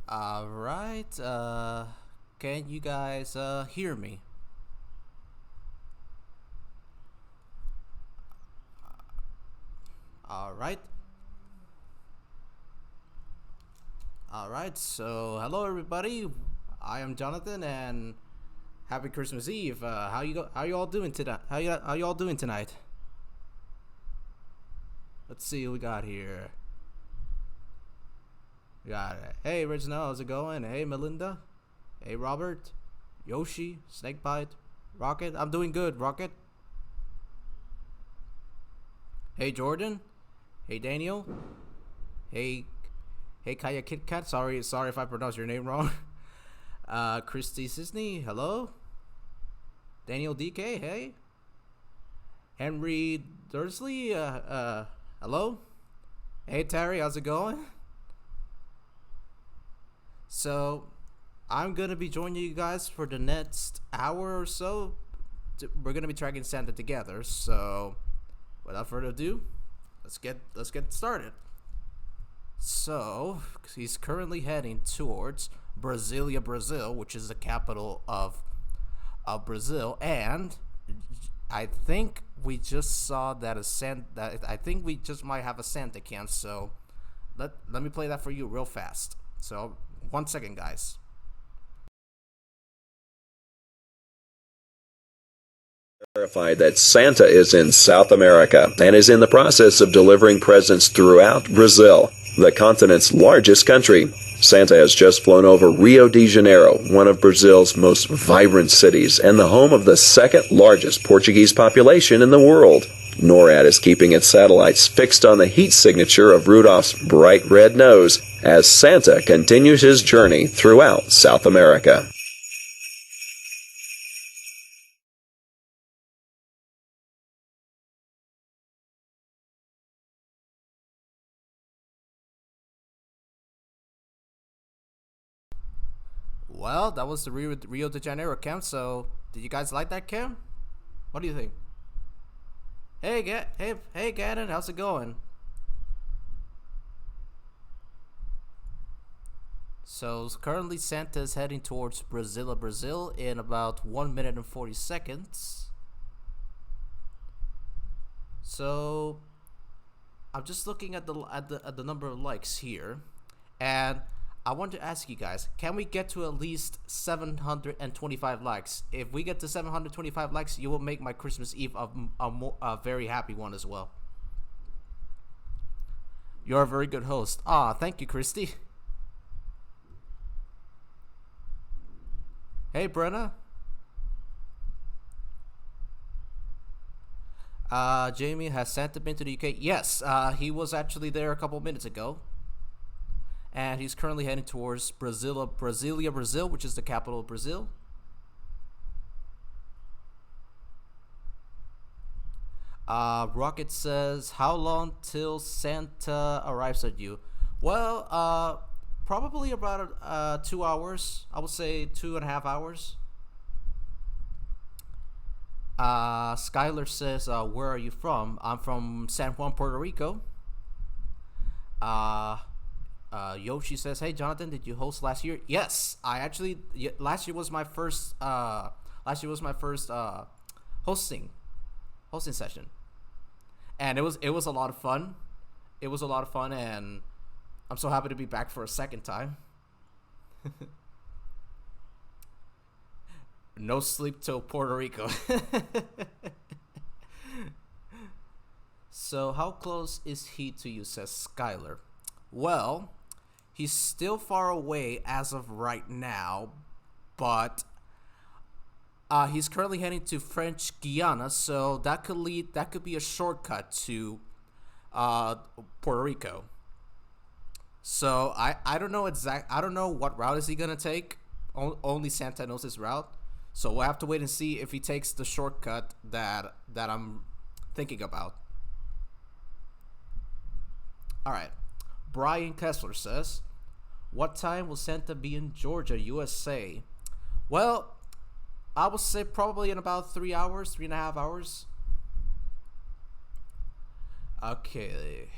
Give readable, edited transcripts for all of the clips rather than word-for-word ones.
All right. Can you guys hear me? All right. All right. So, hello everybody. I am Jonathan, and happy Christmas Eve. How you all doing tonight? How you all doing tonight? Let's see what we got here. We got Hey Reginald, how's it going? Hey Melinda. Hey Robert. Yoshi. Snakebite. Rocket. I'm doing good. Rocket. Hey Jordan. Hey Daniel. Hey Kaya Kit Kat. Sorry if I pronounced your name wrong. Christy Sisney. Hello. Daniel DK. Hey. Henry Dursley. Hello. Hey Terry, how's it going? So, I'm gonna be joining you guys for the next hour or so. We're gonna be tracking Santa together. So, without further ado, let's get started. So, he's currently heading towards Brasilia, Brazil, which is the capital of Brazil, and I think we just saw that I think we just might have a Santa can. So, let me play that for you real fast. So, 1 second, guys. Verified that Santa is in South America and is in the process of delivering presents throughout Brazil, the continent's largest country. Santa has just flown over Rio de Janeiro, one of Brazil's most vibrant cities and the home of the second largest Portuguese population in the world. NORAD is keeping its satellites fixed on the heat signature of Rudolph's bright red nose as Santa continues his journey throughout South America. Well, that was the Rio de Janeiro camp. So, did you guys like that camp? What do you think? Hey, Gannon, how's it going? So currently, Santa is heading towards Brasilia, Brazil, in about 1 minute and 40 seconds. So I'm just looking at the number of likes here, and I want to ask you guys: can we get to at least 725 likes? If we get to 725 likes, you will make my Christmas Eve a very happy one as well. You're a very good host. Ah, thank you, Christy. Hey, Brenna. Jamie, has Santa been to the UK? Yes, he was actually there a couple minutes ago, and he's currently heading towards Brasilia, Brazil, which is the capital of Brazil. Rocket says, "How long till Santa arrives at you?" Well, probably about 2 hours. I would say 2.5 hours. Skylar says, "Where are you from?" I'm from San Juan, Puerto Rico. Uh, Yoshi says, "Hey Jonathan, did you host last year?" Yes, I actually. Last year was my first. Last year was my first hosting hosting session, and it was a lot of fun. It was a lot of fun, and I'm so happy to be back for a second time. No sleep till Puerto Rico. So how close is he to you? Says Skylar. Well, he's still far away as of right now, but he's currently heading to French Guiana, so that could be a shortcut to uh, Puerto Rico. So I don't know I don't know what route is he gonna take. Only Santa knows his route. So we'll have to wait and see if he takes the shortcut that I'm thinking about. All right. Brian Kessler says, "What time will Santa be in Georgia, USA?" Well, I would say probably in about 3 hours, 3.5 hours. Okay.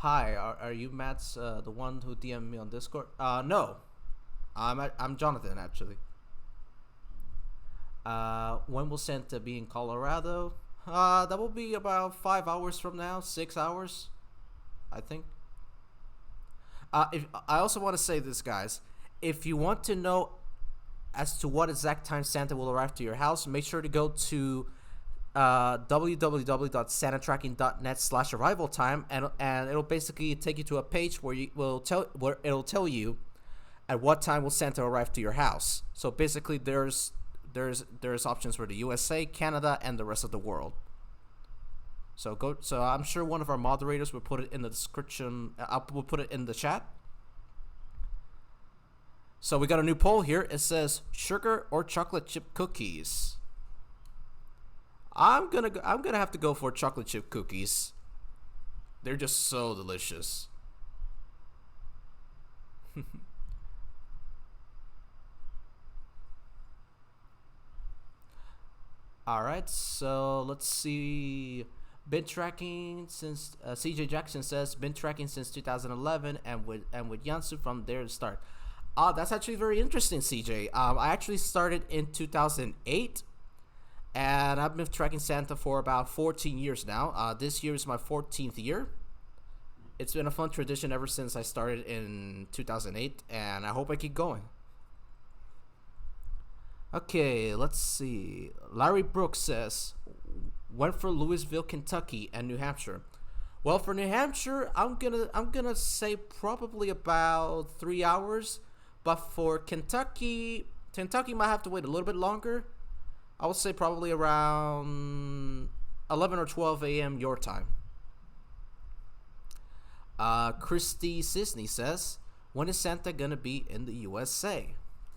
Hi, are you Matt's the one who DM'd me on Discord? No, I'm Jonathan actually. When will Santa be in Colorado? That will be about 5 hours from now, 6 hours, I think. If I also want to say this, guys, if you want to know as to what exact time Santa will arrive to your house, make sure to go to www.santatracking.net/arrival time, and it'll basically take you to a page where it'll tell you at what time will Santa arrive to your house. So basically, there's options for the USA, Canada, and the rest of the world. So I'm sure one of our moderators will put it in the description. We'll put it in the chat. So we got a new poll here. It says sugar or chocolate chip cookies. I'm gonna have to go for chocolate chip cookies. They're just so delicious. All right, so let's see. Been tracking since CJ Jackson says been tracking since 2011 and with YANTSU from there to start. That's actually very interesting, CJ. I actually started in 2008. And I've been tracking Santa for about 14 years now. This year is my 14th year. It's been a fun tradition ever since I started in 2008, and I hope I keep going. Okay, let's see. Larry Brooks says, went for Louisville, Kentucky, and New Hampshire. Well, for New Hampshire, I'm gonna say probably about 3 hours, but for Kentucky might have to wait a little bit longer. I would say probably around 11 or 12 a.m. your time. Christy Sisney says, when is Santa gonna be in the USA?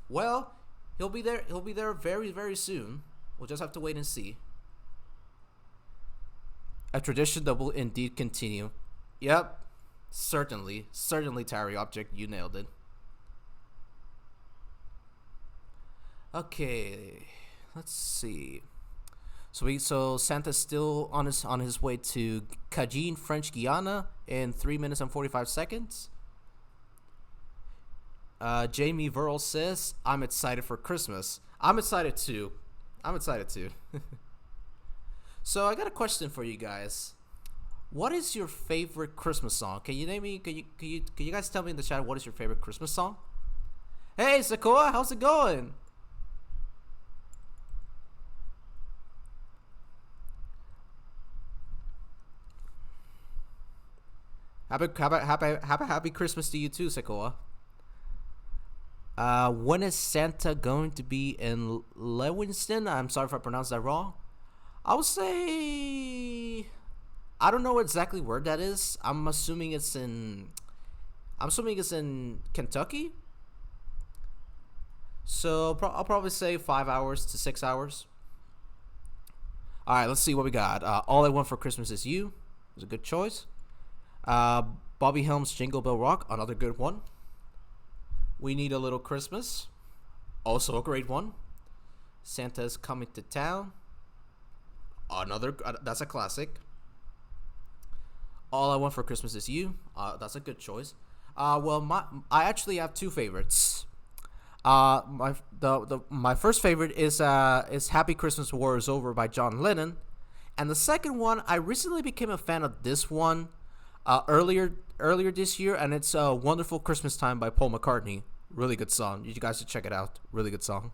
Well, he'll be there very, very soon. We'll just have to wait and see. A tradition that will indeed continue. Yep, certainly, Terry Object, you nailed it. Okay. Let's see. So Santa's still on his way to Cajun, French Guiana in 3 minutes and 45 seconds. Jamie Verl says, I'm excited for Christmas. I'm excited too. So I got a question for you guys. What is your favorite Christmas song? Can you name me? Can you guys tell me in the chat what is your favorite Christmas song? Hey Sakoa, how's it going? Happy Christmas to you too, Sekoa. When is Santa going to be in Lewiston? I'm sorry if I pronounced that wrong. I would say I don't know exactly where that is. I'm assuming it's in Kentucky. So I'll probably say 5 hours to 6 hours. All right, let's see what we got. All I Want for Christmas Is You was a good choice. Bobby Helms' Jingle Bell Rock, another good one. We Need a Little Christmas, also a great one. Santa's Coming to Town, another that's a classic. All I Want for Christmas Is You, that's a good choice. I actually have two favorites. My first favorite is Happy Christmas War Is Over by John Lennon, and the second one, I recently became a fan of this one earlier this year, and it's Wonderful Christmas Time by Paul McCartney. Really good song. You guys should check it out. Really good song.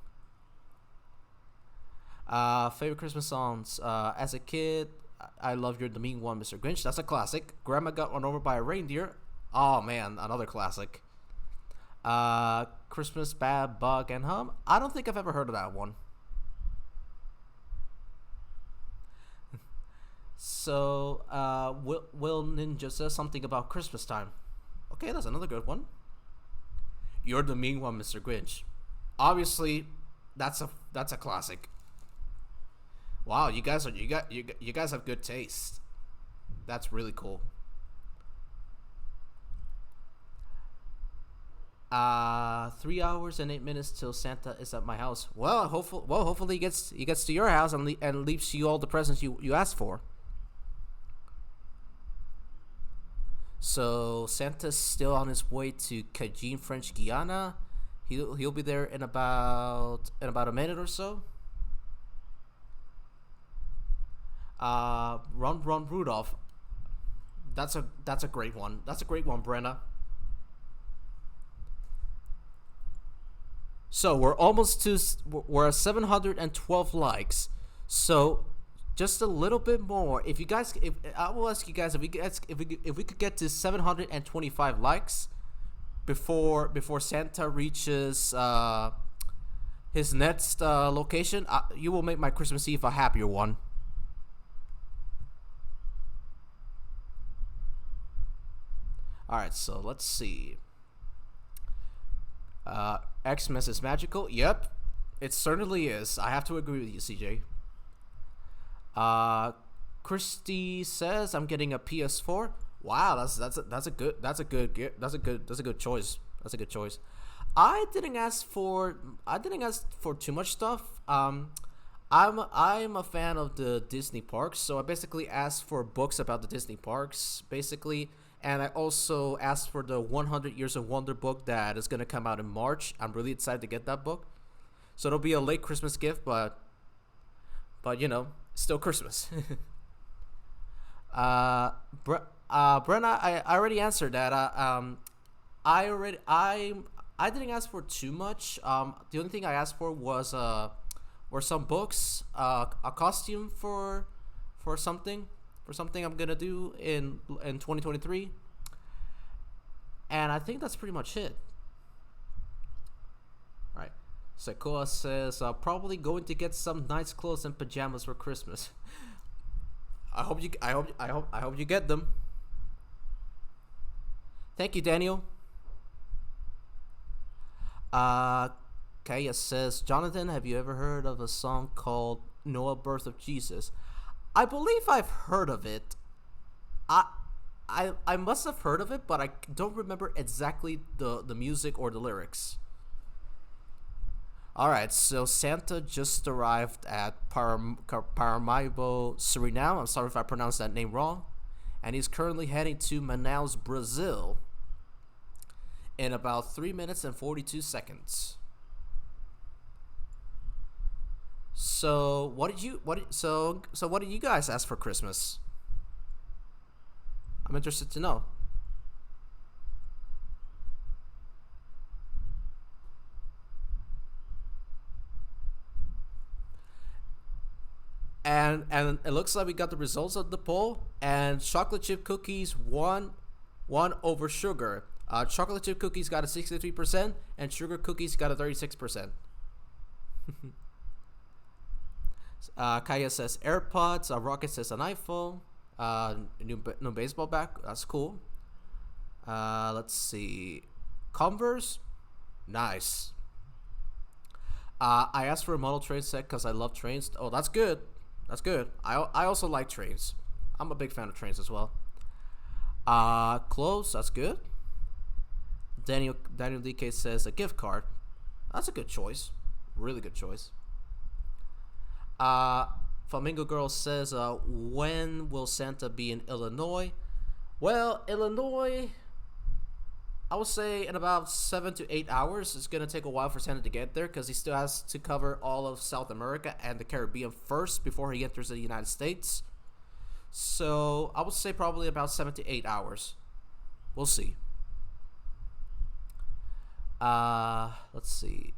Favorite Christmas songs. As a kid, I love You're the Mean One, Mr. Grinch. That's a classic. Grandma Got Run Over by a Reindeer. Oh man, another classic. Christmas, Bad, Bug, and Hum. I don't think I've ever heard of that one. So, Will Ninja says something about Christmas time. Okay, that's another good one. You're the Mean One, Mr. Grinch. Obviously, that's a classic. Wow, you guys have good taste. That's really cool. 3 hours and 8 minutes till Santa is at my house. Well, hopefully he gets to your house and leaves you all the presents you asked for. So Santa's still on his way to Cajun, French Guiana. He'll be there in about a minute or so. Run Rudolph. That's a great one. That's a great one, Brenna. So we're at 712 likes. So just a little bit more. If I will ask you guys if we could get to 725 likes before Santa reaches his next location, you will make my Christmas Eve a happier one. All right, so let's see. Xmas is magical. Yep, it certainly is. I have to agree with you, CJ. Christy says I'm getting a PS4. Wow, that's a good choice. That's a good choice. I didn't ask for too much stuff. I'm a fan of the Disney parks, so I basically asked for books about the Disney parks, basically, and I also asked for the 100 Years of Wonder book that is gonna come out in March. I'm really excited to get that book, so it'll be a late Christmas gift, but still Christmas. Brenna, I already answered that. I didn't ask for too much. The only thing I asked for were some books, a costume for something I'm gonna do in 2023, and I think that's pretty much it. All right. Sekoa says probably going to get some nice clothes and pajamas for Christmas. I hope you get them. Thank you, Daniel. Kaya says, Jonathan, have you ever heard of a song called Noah Birth of Jesus? I believe I've heard of it. I must have heard of it, but I don't remember exactly the music or the lyrics. Alright, so Santa just arrived at Paramaribo, Suriname. I'm sorry if I pronounced that name wrong. And he's currently heading to Manaus, Brazil in about 3 minutes and 42 seconds. So what did you guys ask for Christmas? I'm interested to know. And it looks like we got the results of the poll, and chocolate chip cookies won over sugar. Chocolate chip cookies got a 63%, and sugar cookies got a 36%. Kaya says AirPods. Rocket says an iPhone. New baseball bat. That's cool. Let's see. Converse. Nice. I asked for a model train set because I love trains. Oh, that's good. That's good. I also like trains. I'm a big fan of trains as well. Clothes. That's good. Daniel DK says a gift card. That's a good choice. Really good choice. Flamingo Girl says, when will Santa be in Illinois? Well, Illinois, I would say in about 7 to 8 hours. It's going to take a while for Santa to get there because he still has to cover all of South America and the Caribbean first before he enters the United States. So I would say probably about 7 to 8 hours. We'll see. Let's see.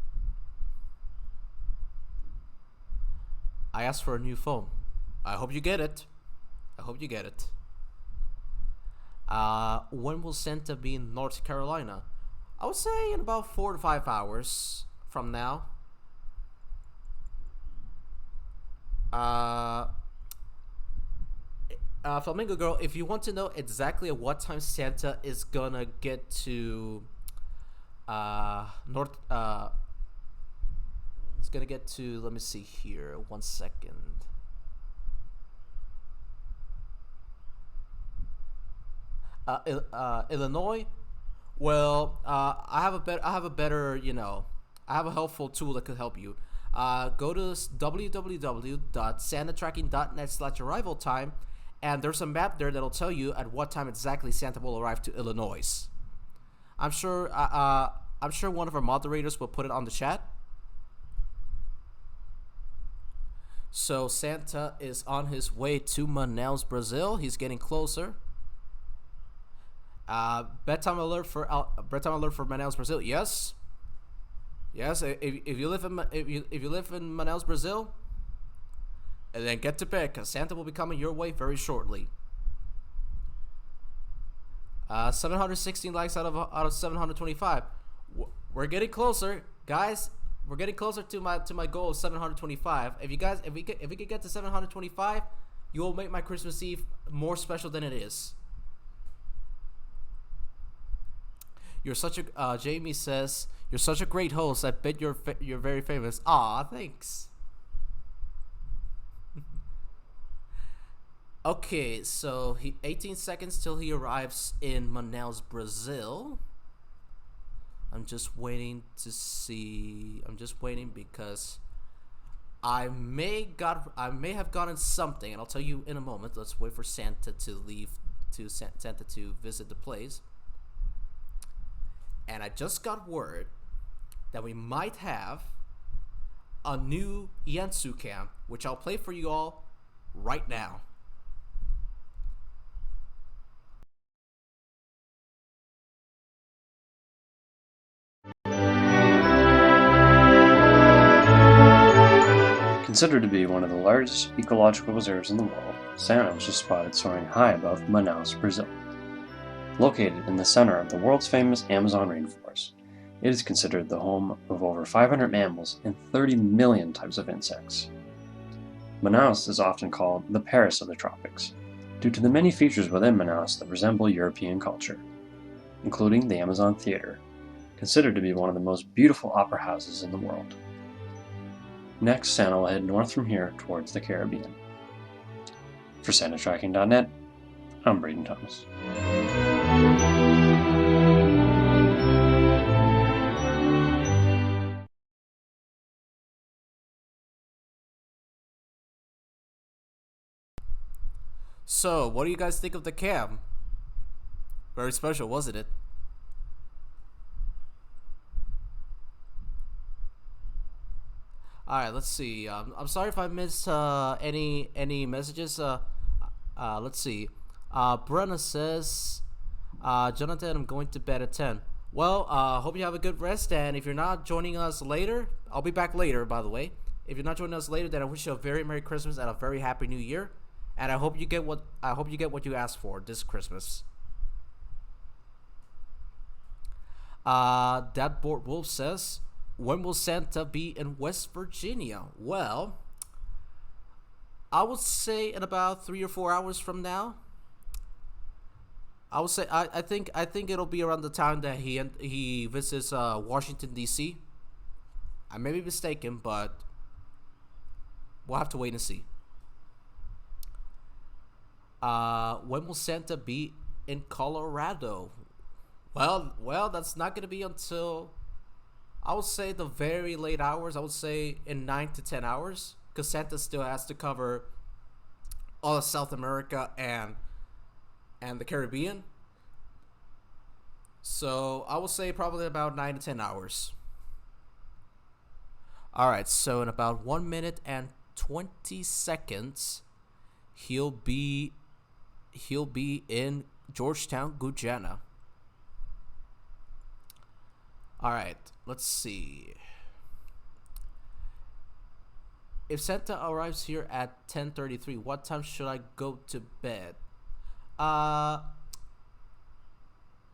I asked for a new phone. I hope you get it. I hope you get it. When will Santa be in North Carolina? I would say in about 4 to 5 hours from now. Flamingo Girl, if you want to know exactly at what time Santa is gonna get to North, it's gonna get to, let me see here, 1 second. Illinois. Well, I have a better, I have a helpful tool that could help you. Go to www.santatracking.net/arrival time, and there's a map there that'll tell you at what time exactly Santa will arrive to Illinois. I'm sure one of our moderators will put it on the chat. So Santa is on his way to Manaus, Brazil. He's getting closer. Bedtime alert for Manaus, Brazil. Yes. If you live in Manaus, Brazil, and then get to bed, because Santa will be coming your way very shortly. 716 likes out of 725. We're getting closer, guys. We're getting closer to my goal of 725. If we could get to 725, you will make my Christmas Eve more special than it is. You're such a Jamie says you're such a great host. I bet you're very famous. Aw, thanks. Okay, so 18 seconds till he arrives in Manaus, Brazil. I'm just waiting to see. I'm just waiting because I may have gotten something, and I'll tell you in a moment. Let's wait for Santa to leave, Santa to visit the place. And I just got word that we might have a new YANTSU cam, which I'll play for you all right now. Considered to be one of the largest ecological reserves in the world, Santa was just spotted soaring high above Manaus, Brazil. Located in the center of the world's famous Amazon rainforest, it is considered the home of over 500 mammals and 30 million types of insects. Manaus is often called the Paris of the tropics, due to the many features within Manaus that resemble European culture, including the Amazon Theater, considered to be one of the most beautiful opera houses in the world. Next, Santa will head north from here towards the Caribbean. For SantaTracking.net, I'm Braden Thomas. So, what do you guys think of the cam? Very special, wasn't it? Alright, let's see. I'm sorry if I missed any messages. Let's see. Brenna says, Jonathan, I'm going to bed at 10. Well, hope you have a good rest, and if you're not joining us later, I'll be back later, by the way. If you're not joining us later, then I wish you a very Merry Christmas and a very Happy New Year. And I hope you get what you asked for this Christmas. That board wolf says, when will Santa be in West Virginia? Well, I would say in about 3 or 4 hours from now. I would say I think it'll be around the time that he visits Washington D.C. I may be mistaken, but we'll have to wait and see. When will Santa be in Colorado? Well, that's not gonna be until, I would say, the very late hours. I would say in 9 to 10 hours, because Santa still has to cover all of South America and the Caribbean. So I would say probably about 9 to 10 hours. All right, so in about 1 minute and 20 seconds, he'll be in Georgetown, Guyana. All right, let's see. If Santa arrives here at 10:33, what time should I go to bed?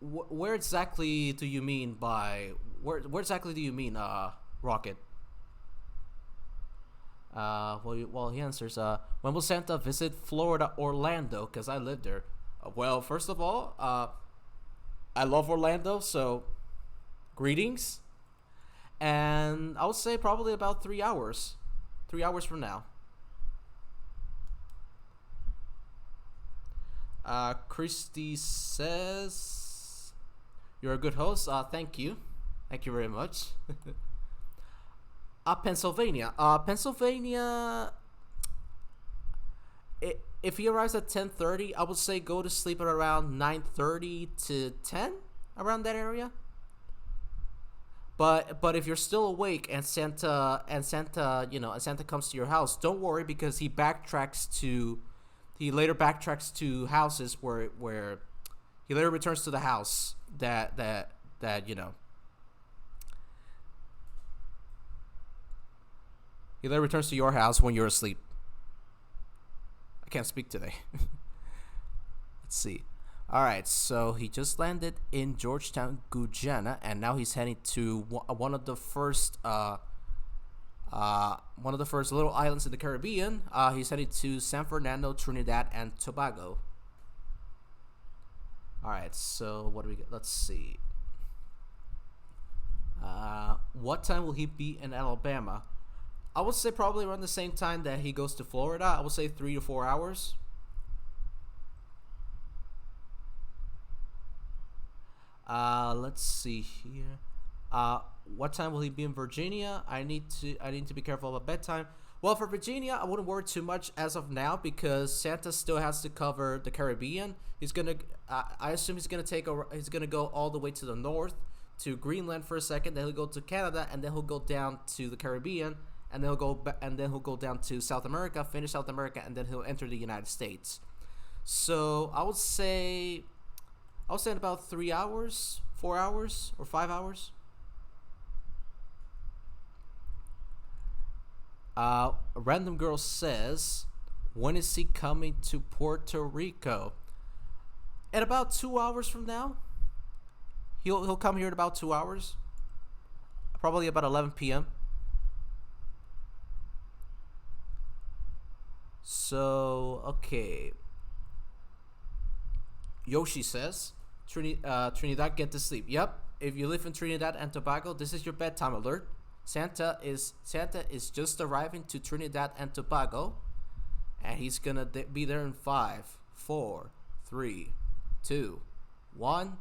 Where exactly do you mean by where exactly do you mean, Rocket? Well, he answers, when will Santa visit Florida, Orlando? Because I live there. Well, first of all, I love Orlando, so greetings. And I would say probably about 3 hours. 3 hours from now. Christy says, you're a good host. Thank you. Thank you very much. Pennsylvania. Pennsylvania. if he arrives at 10:30, I would say go to sleep at around 9:30 to 10, around that area. But if you're still awake and Santa comes to your house, don't worry, because he later backtracks to houses where he later returns to the house that he later returns to your house when you're asleep. I can't speak today. Let's see. All right, so he just landed in Georgetown, Guyana, and now he's heading to one of the first little islands in the Caribbean. He's heading to San Fernando, Trinidad, and Tobago. All right, so what do we get? Let's see. What time will he be in Alabama? I would say probably around the same time that he goes to Florida. I would say 3 to 4 hours. Let's see here. What time will he be in Virginia? I need to be careful about bedtime. Well, for Virginia, I wouldn't worry too much as of now, because Santa still has to cover the Caribbean. He's gonna, I assume he's gonna go all the way to the north to Greenland for a second. Then he'll go to Canada, and then he'll go down to the Caribbean, and then he'll go down to South America, finish South America, and then he'll enter the United States. So I would say in about 3 hours, 4 hours, or 5 hours. A random girl says, when is he coming to Puerto Rico? In about 2 hours from now. He'll come here in about 2 hours. Probably about 11 p.m. So, okay. Yoshi says, Trinidad, get to sleep. Yep, if you live in Trinidad and Tobago, this is your bedtime alert. Santa is just arriving to Trinidad and Tobago, and he's gonna be there in 5, 4, 3, 2, 1,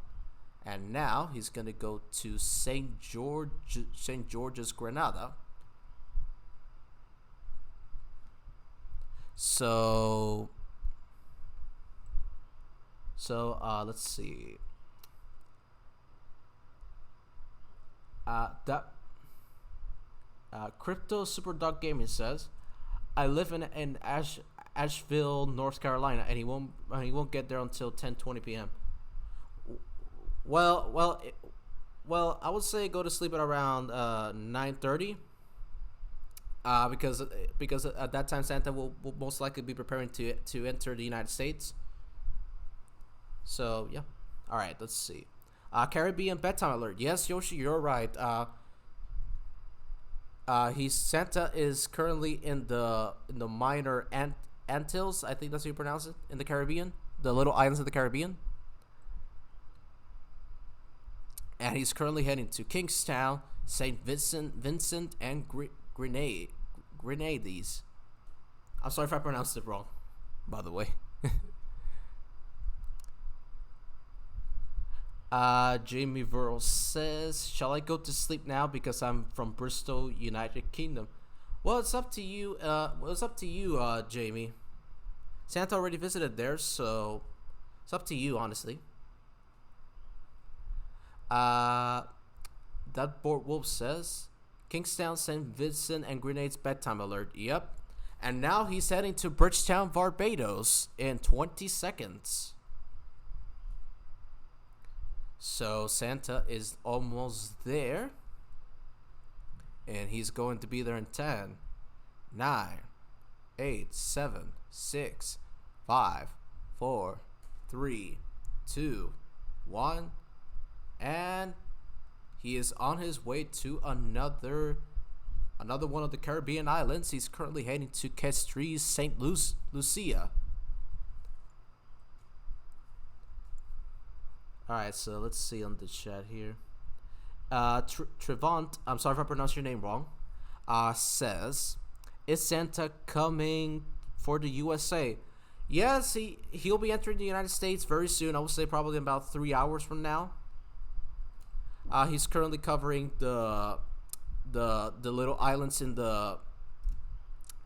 and now he's gonna go to St. George's, Grenada. So let's see. Crypto Superdog Gaming says, I live in Asheville, North Carolina, and he won't get there until 10:20 p.m. Well, I would say go to sleep at around 9:30. Because at that time Santa will most likely be preparing to enter the United States. So yeah, all right. Let's see. Caribbean bedtime alert. Yes, Yoshi, you're right. Santa is currently in the minor Antilles. I think that's how you pronounce it, in the Caribbean, the little islands of the Caribbean. And he's currently heading to Kingstown, St. Vincent, and Grenadines. I'm sorry if I pronounced it wrong, by the way. Jamie Verl says, shall I go to sleep now because I'm from Bristol, United Kingdom? Well, it's up to you. Jamie. Santa already visited there, so it's up to you, honestly. That Board Wolf says, Kingstown, St. Vincent, and Grenades bedtime alert. Yep. And now he's heading to Bridgetown, Barbados in 20 seconds. So Santa is almost there. And he's going to be there in 10, 9, 8, 7, 6, 5, 4, 3, 2, 1. And he is on his way to another one of the Caribbean islands. He's currently heading to Castries, St. Lucia. Alright, so let's see on the chat here. Trevant, I'm sorry if I pronounced your name wrong, says, is Santa coming for the USA? Yes, he'll be entering the United States very soon. I would say probably in about 3 hours from now. He's currently covering the little islands in the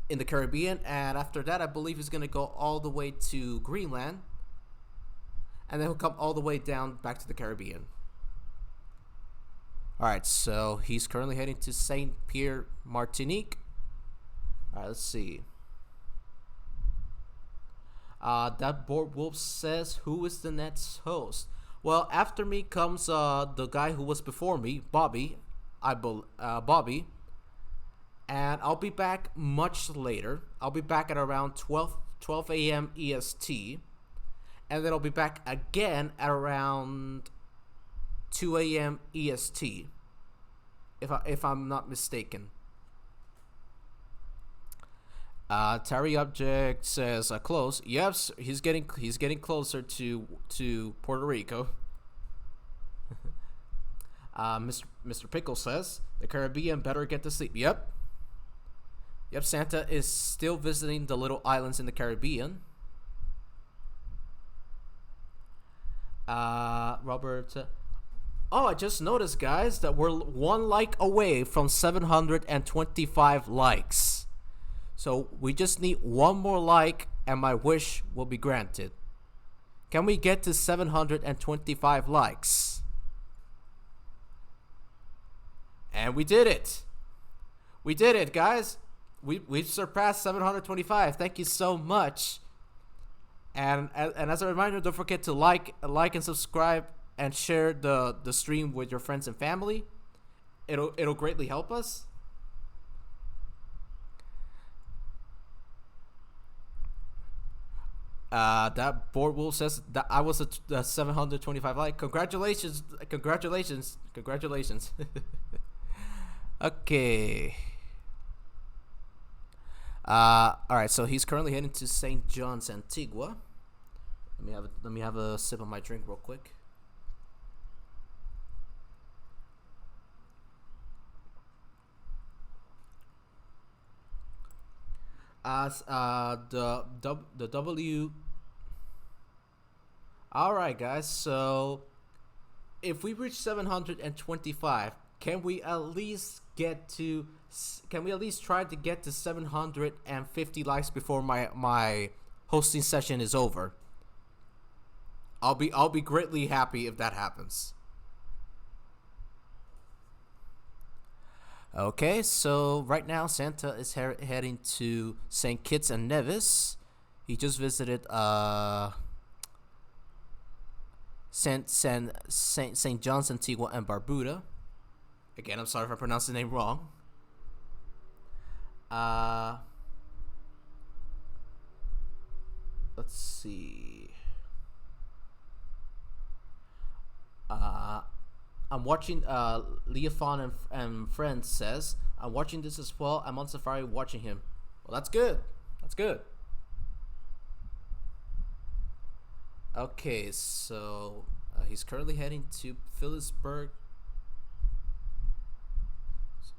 in the Caribbean, and after that, I believe he's gonna go all the way to Greenland, and then he'll come all the way down back to the Caribbean. All right, so he's currently heading to Saint Pierre, Martinique. All right, let's see. That board wolf says, "Who is the next host?" Well, after me comes the guy who was before me, Bobby. Bobby, and I'll be back much later. I'll be back at around 12 a.m. EST, and then I'll be back again at around 2 a.m. EST, if I'm not mistaken. Terry Object says close. Yes, he's getting closer to Puerto Rico. Mr. Pickle says the Caribbean better get to sleep. Yep, Santa is still visiting the little islands in the Caribbean. Robert. Oh, I just noticed, guys, that we're one like away from 725 likes. So we just need one more like, and my wish will be granted. Can we get to 725 likes? And we did it. We did it, guys. We've surpassed 725. Thank you so much. And as a reminder, don't forget to like and subscribe and share the stream with your friends and family. It'll greatly help us. That board wolf says that I was a 725 like. Congratulations. Okay. All right. So he's currently heading to St. John's, Antigua. Let me have a sip of my drink real quick. The W. All right, guys. So if we reach 725, can we at least try to get to 750 likes before my hosting session is over? I'll be greatly happy if that happens. Okay, so right now Santa is heading to St. Kitts and Nevis. He just visited St. John's, Antigua, and Barbuda. Again, I'm sorry if I pronounced the name wrong. Let's see. I'm watching Leofon and Friends says, I'm watching this as well. I'm on Safari watching him. Well, that's good. That's good. Okay, so he's currently heading to Phillipsburg.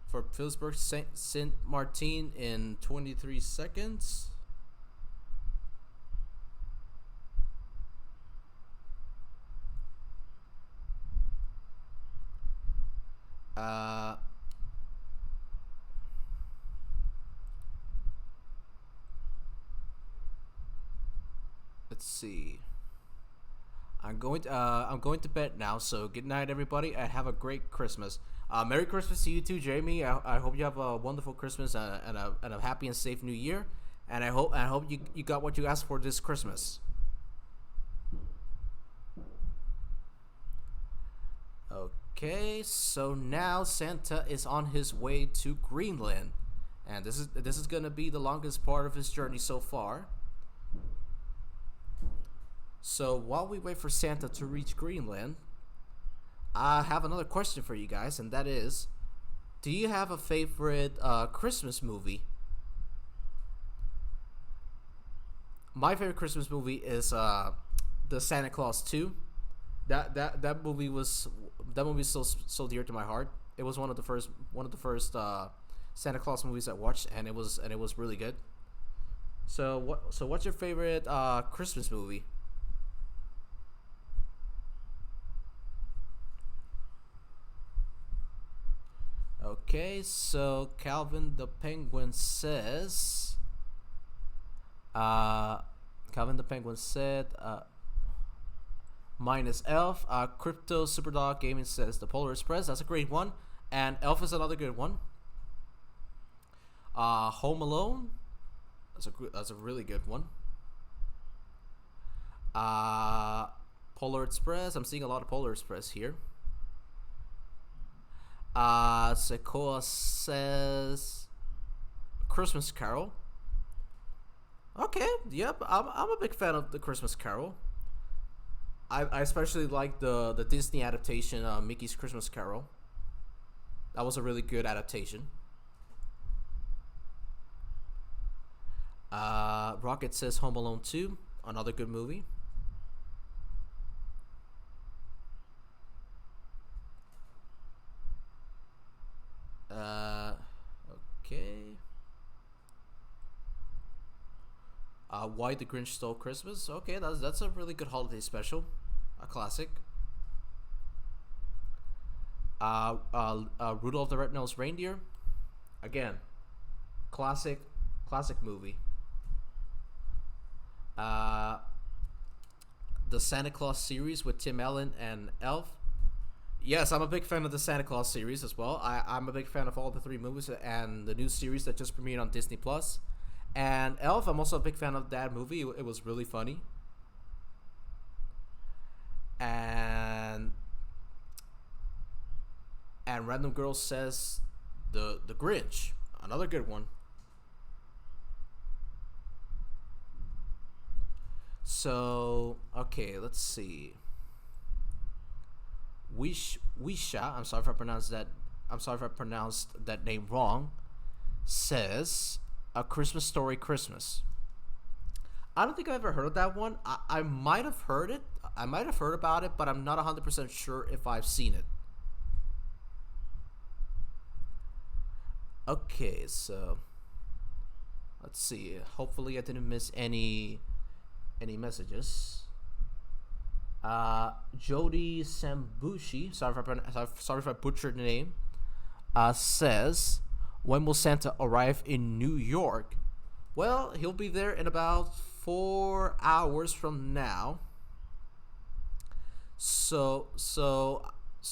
For Phillipsburg Saint Martin in 23 seconds. Let's see. I'm going to bed now. So good night, everybody, and have a great Christmas. Merry Christmas to you too, Jamie. I hope you have a wonderful Christmas and a happy and safe New Year. And I hope you got what you asked for this Christmas. Okay, so now Santa is on his way to Greenland, and this is gonna be the longest part of his journey so far. So while we wait for Santa to reach Greenland, I have another question for you guys, and that is, do you have a favorite Christmas movie? My favorite Christmas movie is the Santa Claus 2. That movie is so dear to my heart. It was one of the first Santa Claus movies I watched, and it was really good. So what's your favorite Christmas movie? Okay, so Calvin the Penguin says. Calvin the Penguin said. Minus Elf. Crypto Superdog Gaming says the Polar Express. That's a great one. And Elf is another good one. Home Alone. That's a really good one. Polar Express. I'm seeing a lot of Polar Express here. Sequoia says Christmas Carol. Okay, yep. I'm a big fan of the Christmas Carol. I especially like the Disney adaptation, Mickey's Christmas Carol. That was a really good adaptation. Rocket says Home Alone 2, another good movie. Okay. Why the Grinch Stole Christmas? Okay, that's a really good holiday special, a classic. Rudolph the Red-Nosed Reindeer, again, classic movie. The Santa Claus series with Tim Allen and Elf. Yes, I'm a big fan of the Santa Claus series as well. I'm a big fan of all the 3 movies and the new series that just premiered on Disney Plus. And Elf, I'm also a big fan of that movie. It was really funny. And Random Girl says the Grinch, another good one. So okay, let's see. Wisha, I'm sorry if I pronounced that name wrong, says A Christmas Story Christmas. I don't think I've ever heard of that one. I might have heard it. I might have heard about it, but I'm not 100% sure if I've seen it. Okay, so let's see. Hopefully I didn't miss any messages. Jody Sambushi, sorry if I butchered the name, says, when will Santa arrive in New York? Well, he'll be there in about 4 hours from now. So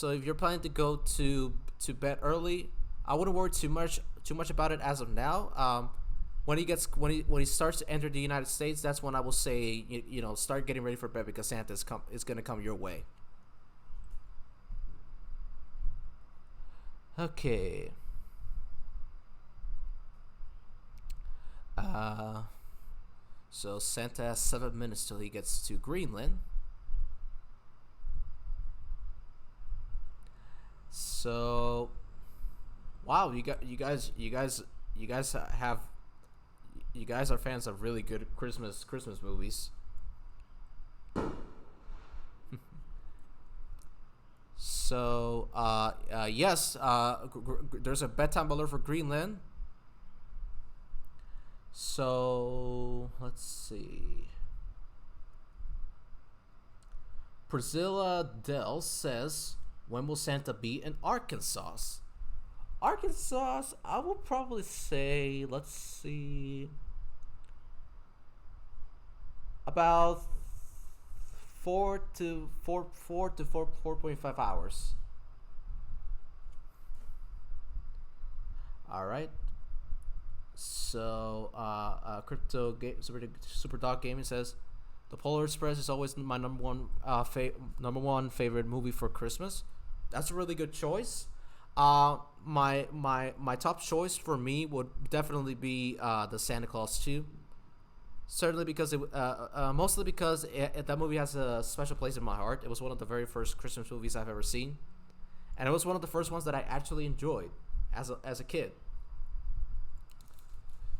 if you're planning to go to bed early, I wouldn't worry too much about it as of now. When he starts to enter the United States, that's when I will say, start getting ready for bed, because Santa is gonna come your way. Okay. So Santa has 7 minutes till he gets to Greenland. So, wow, you guys are fans of really good Christmas movies. So, yes, there's a bedtime alert for Greenland. So, let's see. Priscilla Dell says, when will Santa be in Arkansas? Arkansas, I would probably say, let's see, about 4 to 4.5 hours. All right. So, Super Dog Gaming says, the Polar Express is always my number one favorite movie for Christmas. That's a really good choice. My top choice for me would definitely be the Santa Claus 2. Certainly because mostly because that movie has a special place in my heart. It was one of the very first Christmas movies I've ever seen, and it was one of the first ones that I actually enjoyed as a kid.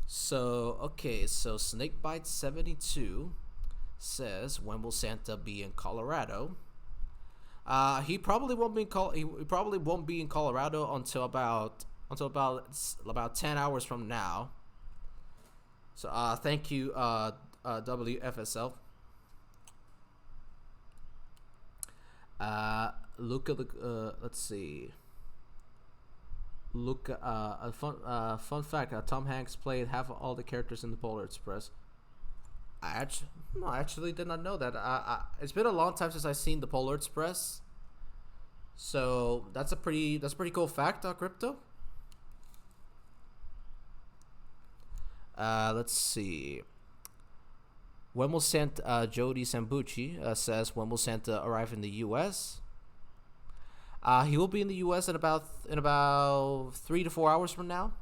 So okay, so Snakebite72 says, when will Santa be in Colorado? He probably won't be in Colorado until about 10 hours from now. So thank you, WFSL. Look at the let's see. Look, a fun fact: Tom Hanks played half of all the characters in the Polar Express. I actually, no, I actually did not know that. It's been a long time since I've seen the Polar Express, so that's a pretty cool fact, Crypto. Let's see. When will Santa? Jody Sambucci says, when will Santa arrive in the U.S.? He will be in the U.S. in about 3 to 4 hours from now.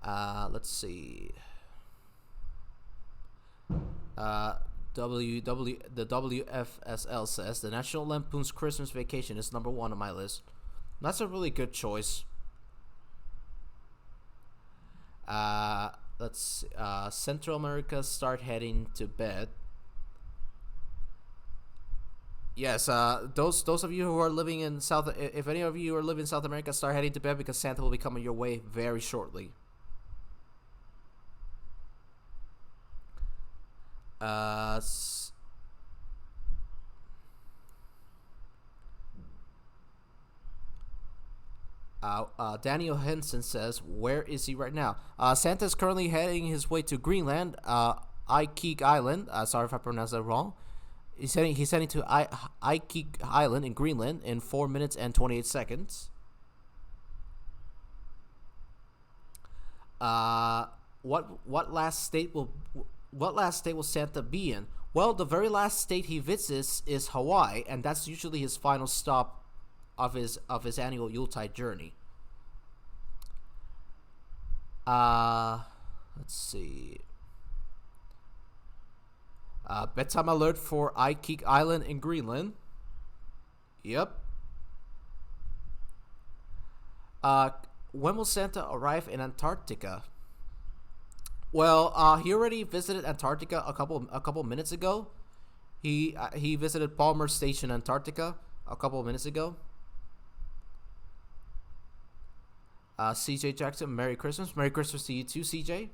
Let's see. The WFSL says the National Lampoon's Christmas Vacation is number one on my list. That's a really good choice. Let's see. Central America start heading to bed. Yes, those of you who are living in South, if any of you are living in South America, start heading to bed because Santa will be coming your way very shortly. Uh, s- Daniel Henson says, where is he right now? Santa's currently heading his way to Greenland, Ikeek Island. Sorry if I pronounced that wrong. He's heading to Ikeek Island in Greenland in 4 minutes and 28 seconds. Uh, what last state will Santa be in? Well, the very last state he visits is Hawaii, and that's usually his final stop of his annual Yuletide journey. Uh, let's see. Bedtime alert for Ikeek Island in Greenland. Yep. Uh, when will Santa arrive in Antarctica? Well, he already visited Antarctica a couple minutes ago. He visited Palmer Station, Antarctica, a couple of minutes ago. CJ Jackson, Merry Christmas. Merry Christmas to you too, CJ.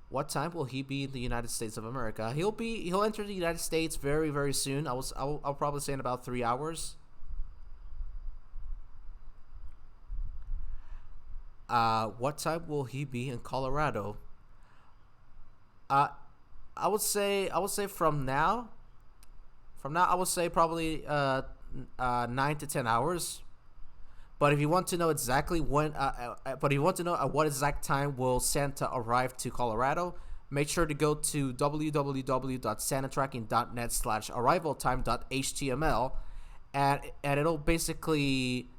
What time will he be in the United States of America? He'll enter the United States very very soon. I'll probably say in about 3 hours. What time will he be in Colorado? Uh, I would say from now I would say probably 9 to 10 hours. But if you want to know exactly but if you want to know at what exact time will Santa arrive to Colorado, make sure to go to www.santatracking.net/arrivaltime.html, and it'll basically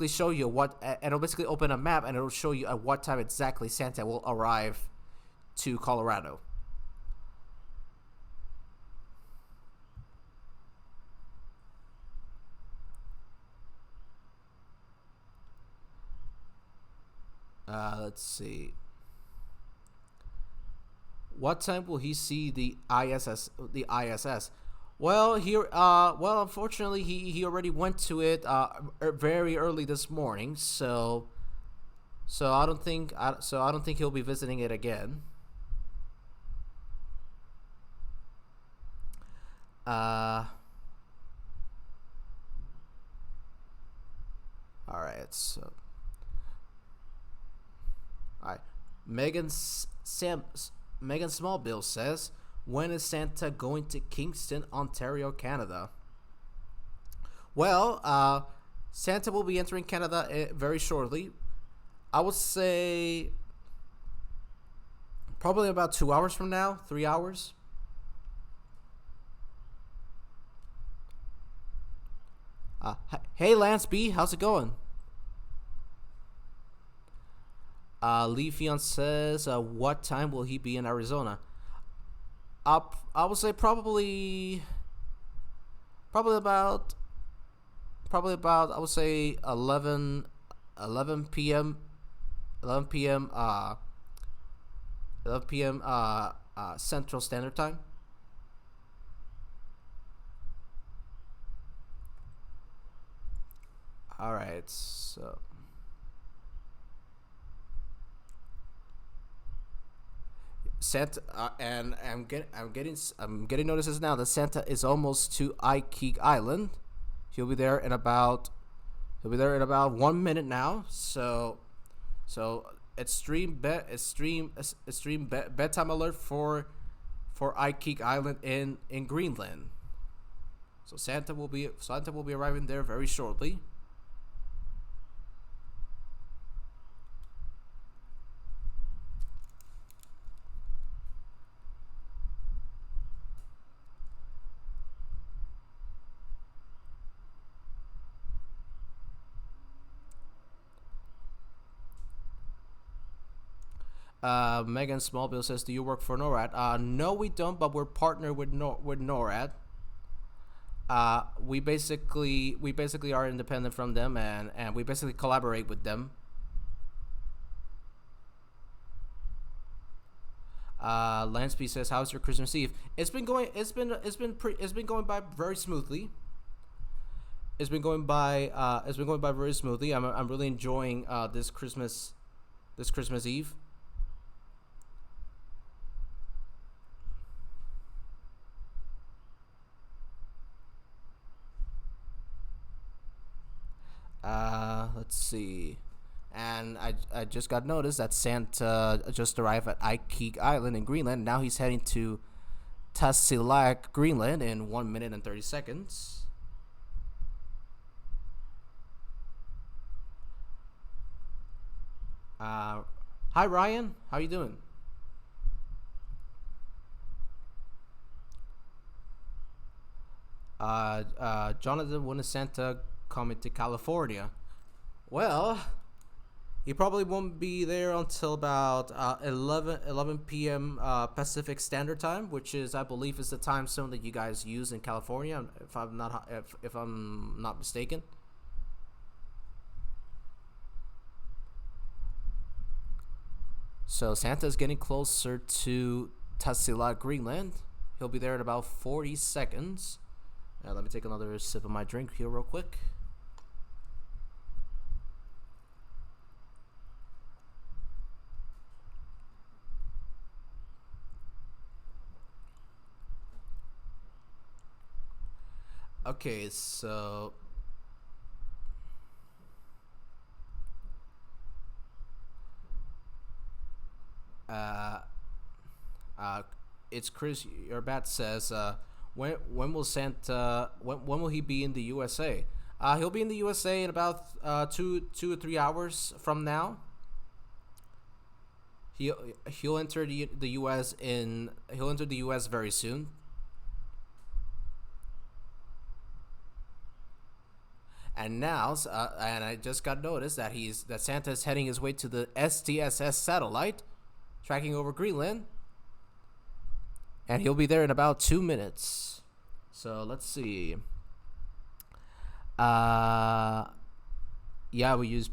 show you it'll basically open a map and it'll show you at what time exactly Santa will arrive to Colorado. Let's see. What time will he see the ISS? The ISS. Unfortunately, he already went to it very early this morning. So I don't think he'll be visiting it again. Uh, all right. So all right. Megan Sam Megan Smallbill says, when is Santa going to Kingston, Ontario, Canada? Well, Santa will be entering Canada very shortly. I would say probably about 2 hours from now, 3 hours. Hey, Lance B, how's it going? Lee Fion says, what time will he be in Arizona? I would say probably about I would say 11 p.m. 11 p.m. Central Standard Time. All right, so Santa, and I'm getting notices now that Santa is almost to Ikeek Island. He'll be there in about 1 minute now. So extreme bedtime alert for Ikeek Island in Greenland. So Santa will be arriving there very shortly. Megan Smallville says, "Do you work for NORAD?" No, we don't, but we're partnered with NORAD. We basically are independent from them, and we basically collaborate with them. Lansby says, "How's your Christmas Eve?" It's been going by very smoothly. It's been going by very smoothly. I'm really enjoying this Christmas Eve. Let's see. And I just got notice that Santa just arrived at Ikeek Island in Greenland. Now he's heading to Tasiilaq, Greenland in 1 minute and 30 seconds. Hi Ryan, how you doing? Jonathan, when is Santa coming to California? Well, he probably won't be there until about 11 p.m. Pacific Standard Time, which is, I believe, is the time zone that you guys use in California, if I'm not mistaken. So Santa's getting closer to Tasiilaq, Greenland. He'll be there in about 40 seconds. Let me take another sip of my drink here real quick. Okay, so uh, it's Chris. Your bat says, when will Santa? When will he be in the USA? He'll be in the USA in about 2 or 3 hours from now. He'll enter the US he'll enter the US very soon. And now, and I just got noticed that Santa is heading his way to the STSS satellite, tracking over Greenland, and he'll be there in about 2 minutes. So let's see. Yeah, we use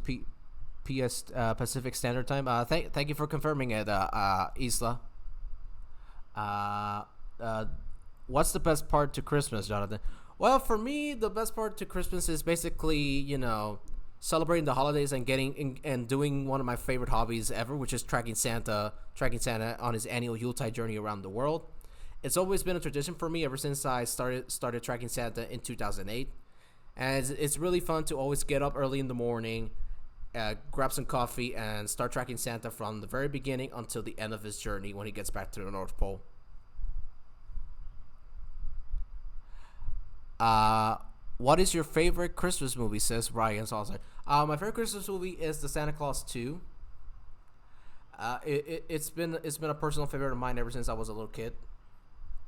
PS Pacific Standard Time. Thank you for confirming it, Isla. Uh, uh, what's the best part to Christmas, Jonathan? Well, for me, the best part to Christmas is basically, celebrating the holidays and and doing one of my favorite hobbies ever, which is tracking Santa on his annual Yuletide journey around the world. It's always been a tradition for me ever since I started tracking Santa in 2008, and it's really fun to always get up early in the morning, grab some coffee, and start tracking Santa from the very beginning until the end of his journey when he gets back to the North Pole. What is your favorite Christmas movie? Says Ryan Salzer. My favorite Christmas movie is the Santa Claus 2. It's been a personal favorite of mine ever since I was a little kid.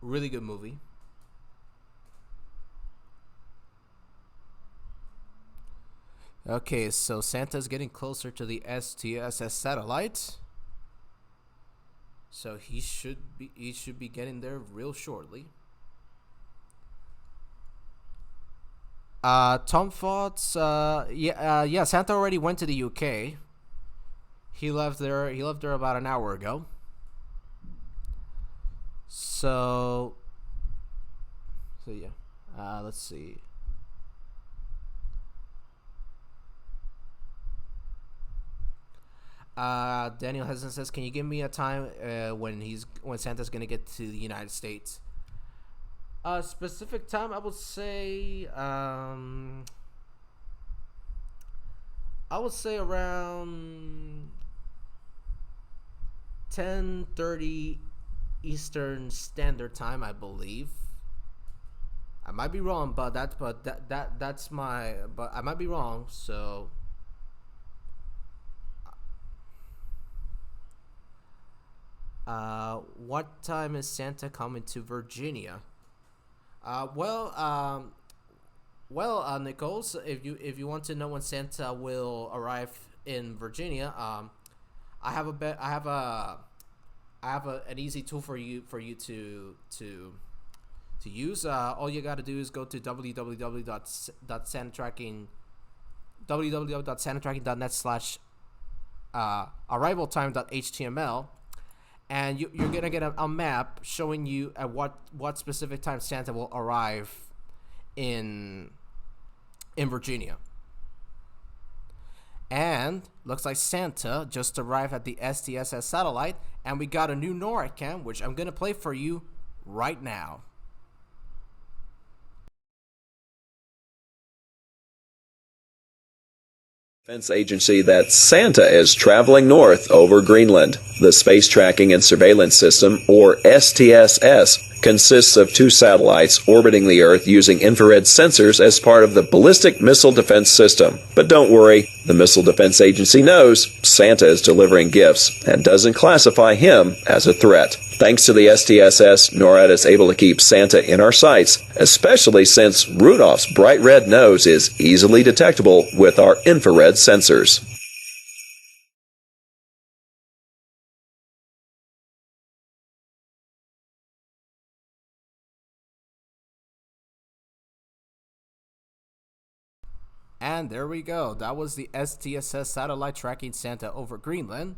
Really good movie. Okay, so Santa's getting closer to the STSS satellite. So he should be getting there real shortly. Tom Thoughts. Yeah. Santa already went to the UK. He left there. About an hour ago. So yeah. Let's see. Daniel Heston says, "Can you give me a time when Santa's gonna get to the United States?" Specific time, I would say around 10:30 Eastern Standard Time, I believe. I might be wrong, but that's my. But I might be wrong. So, what time is Santa coming to Virginia? Uh, well, um, Nichols, if you want to know when Santa will arrive in Virginia, I have a bet. An easy tool for you to use. All you got to do is go to www.sanatracking.net/ arrival time.html, and you're gonna get a map showing you at what specific time Santa will arrive in Virginia. And looks like Santa just arrived at the STSS satellite, and we got a new NORAD cam, which I'm gonna play for you right now. Defense agency that Santa is traveling north over Greenland. The Space Tracking and Surveillance System, or STSS, consists of two satellites orbiting the Earth using infrared sensors as part of the Ballistic Missile Defense System. But don't worry, the Missile Defense Agency knows Santa is delivering gifts and doesn't classify him as a threat. Thanks to the STSS, NORAD is able to keep Santa in our sights, especially since Rudolph's bright red nose is easily detectable with our infrared sensors. And there we go. That was the STSS satellite tracking Santa over Greenland.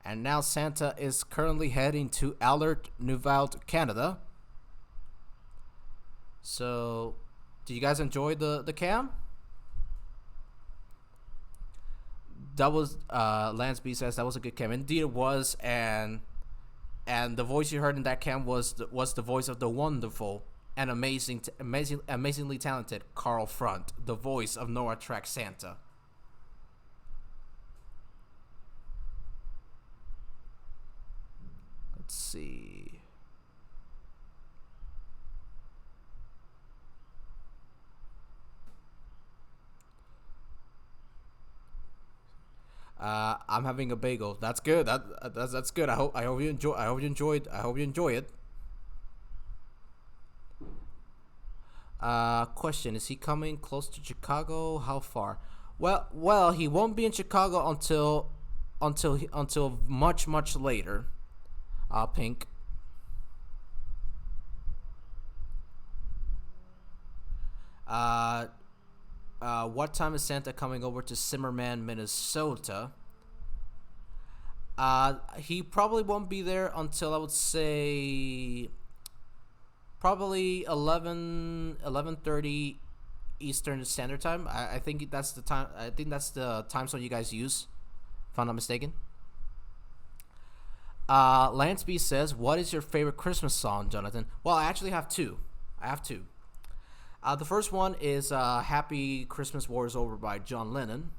And now Santa is currently heading to Alert Neuveld, Canada. So, did you guys enjoy the cam? That was Lance B says that was a good cam. Indeed, it was, and the voice you heard in that cam was the voice of the wonderful and amazingly talented Carl Front, the voice of NORAD Track Santa. Let's see. I'm having a bagel. That's good. That's good. I hope you enjoy. I hope you enjoyed. I hope you enjoy it. Question: is he coming close to Chicago? How far? Well, he won't be in Chicago until much later. Pink. Uh, what time is Santa coming over to Zimmerman, Minnesota? He probably won't be there until, I would say, probably 11:30 Eastern Standard Time. I think that's the time. I think that's the time zone you guys use, if I'm not mistaken. Lance B says, "What is your favorite Christmas song, Jonathan?" Well, I actually have two. I have two. The first one is "Happy Christmas War is Over" by John Lennon,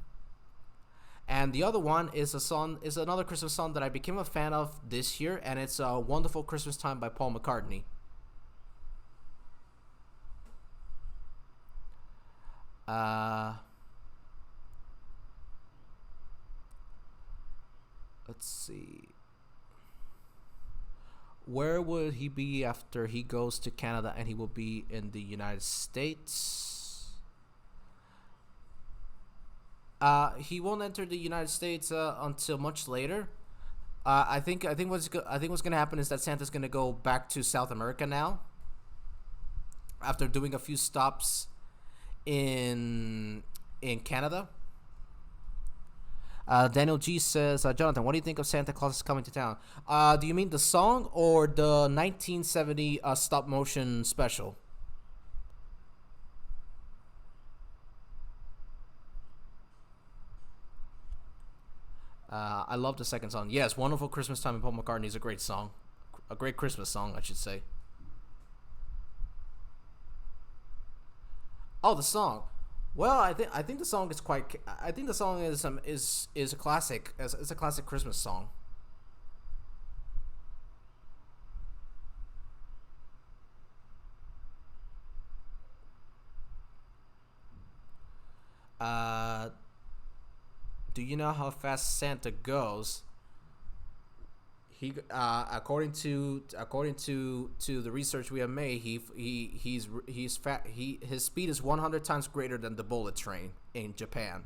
and the other one is another Christmas song that I became a fan of this year, and it's "Wonderful Christmas Time" by Paul McCartney. Let's see. Where would he be after he goes to Canada and he will be in the United States? He won't enter the United States until much later. I think what's gonna happen is that Santa's gonna go back to South America now, after doing a few stops in Canada. Daniel G says, Jonathan, what do you think of Santa Claus is Coming to Town? Do you mean the song or the 1970 stop motion special? I love the second song. Yes, Wonderful Christmas Time by Paul McCartney is a great song. A great Christmas song, I should say. Oh, the song. Well, I think the song is quite. I think the song is a classic. It's a classic Christmas song. Uh, do you know how fast Santa goes? According to the research we have made, he's fat. His speed is 100 times greater than the bullet train in Japan.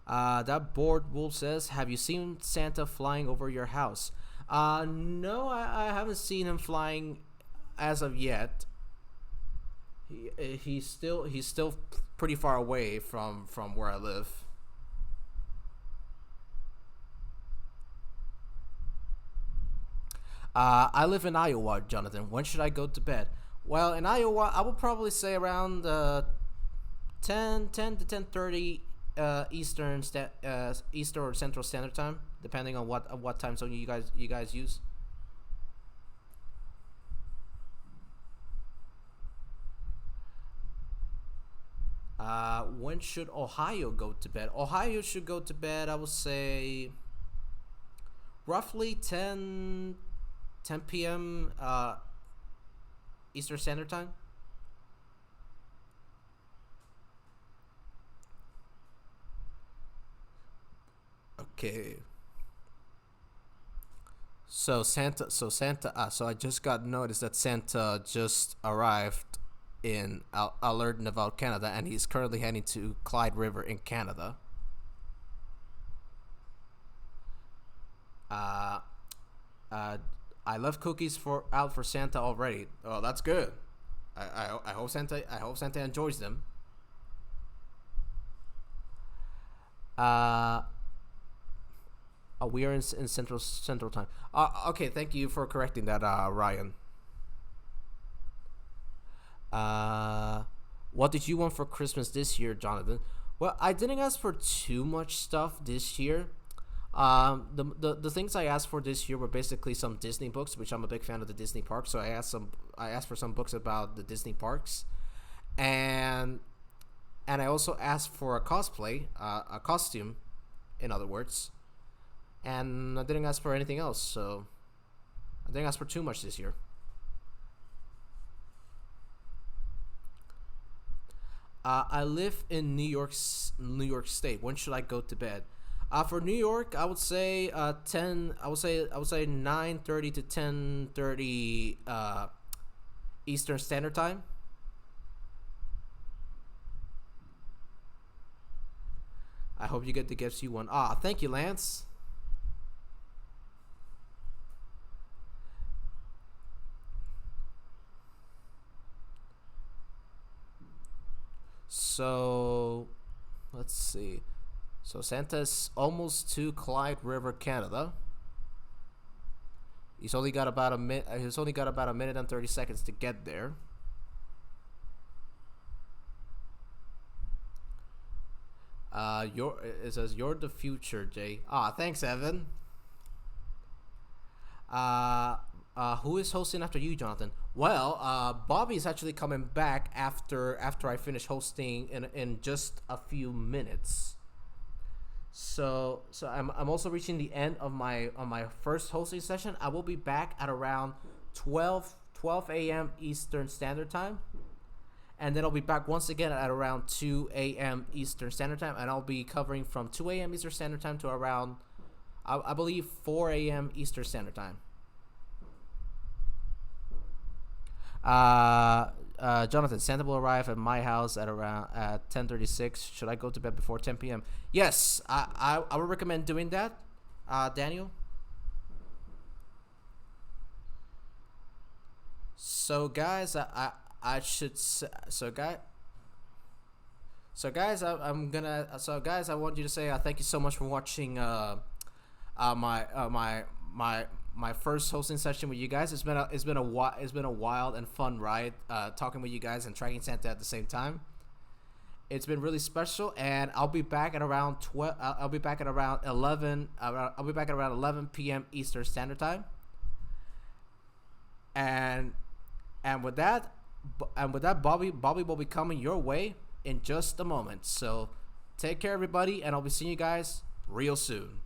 That bored wolf says, "Have you seen Santa flying over your house?" No, I haven't seen him flying as of yet. He's still pretty far away from where I live. I live in Iowa, Jonathan. When should I go to bed? Well, in Iowa, I would probably say around 10 to 10:30 Eastern or Central Standard Time, depending on what time zone you guys use. When should Ohio go to bed? Ohio should go to bed, I would say, roughly 10 p.m. Eastern Standard Time. Okay. So I just got notice that Santa just arrived in Alert, Naval, Canada, and he's currently heading to Clyde River in Canada. Uh, uh, I left cookies for out for Santa already. Oh, that's good. I hope Santa enjoys them. Uh, we are in Central Time. Okay, thank you for correcting that, Ryan. Uh, what did you want for Christmas this year, Jonathan? Well, I didn't ask for too much stuff this year. The things I asked for this year were basically some Disney books, which I'm a big fan of the Disney parks. So I asked for some books about the Disney parks, and I also asked for a cosplay, a costume, in other words. And I didn't ask for anything else. So I didn't ask for too much this year. I live in New York State. When should I go to bed? For New York, I would say 10. I would say 9:30 to 10:30 Eastern Standard Time. I hope you get the gifts you want. Thank you, Lance. So let's see. So Santa's almost to Clyde River, Canada. He's only got about a minute. He's only got about a minute and 30 seconds to get there. It says you're the future, Jay. Thanks, Evan. Uh, who is hosting after you, Jonathan? Well, Bobby is actually coming back after I finish hosting in just a few minutes. So I'm also reaching the end of my first hosting session. I will be back at around 12 a.m. Eastern Standard Time, and then I'll be back once again at around 2 a.m. Eastern Standard Time, and I'll be covering from 2 a.m. Eastern Standard Time to around, I believe, 4 a.m. Eastern Standard Time. Jonathan, Santa will arrive at my house at around at 10:36. Should I go to bed before 10 p.m.? Yes, I would recommend doing that. Daniel. So guys, I should so guy. So guys, I'm gonna. So guys, I want you to say thank you so much for watching my first hosting session with you guys. It's been a wild and fun ride, talking with you guys and tracking Santa at the same time. It's been really special, and I'll be back at around 12. I'll be back at around 11. I'll be back at around 11 p.m. Eastern Standard Time. And with that, Bobby will be coming your way in just a moment. So take care, everybody, and I'll be seeing you guys real soon.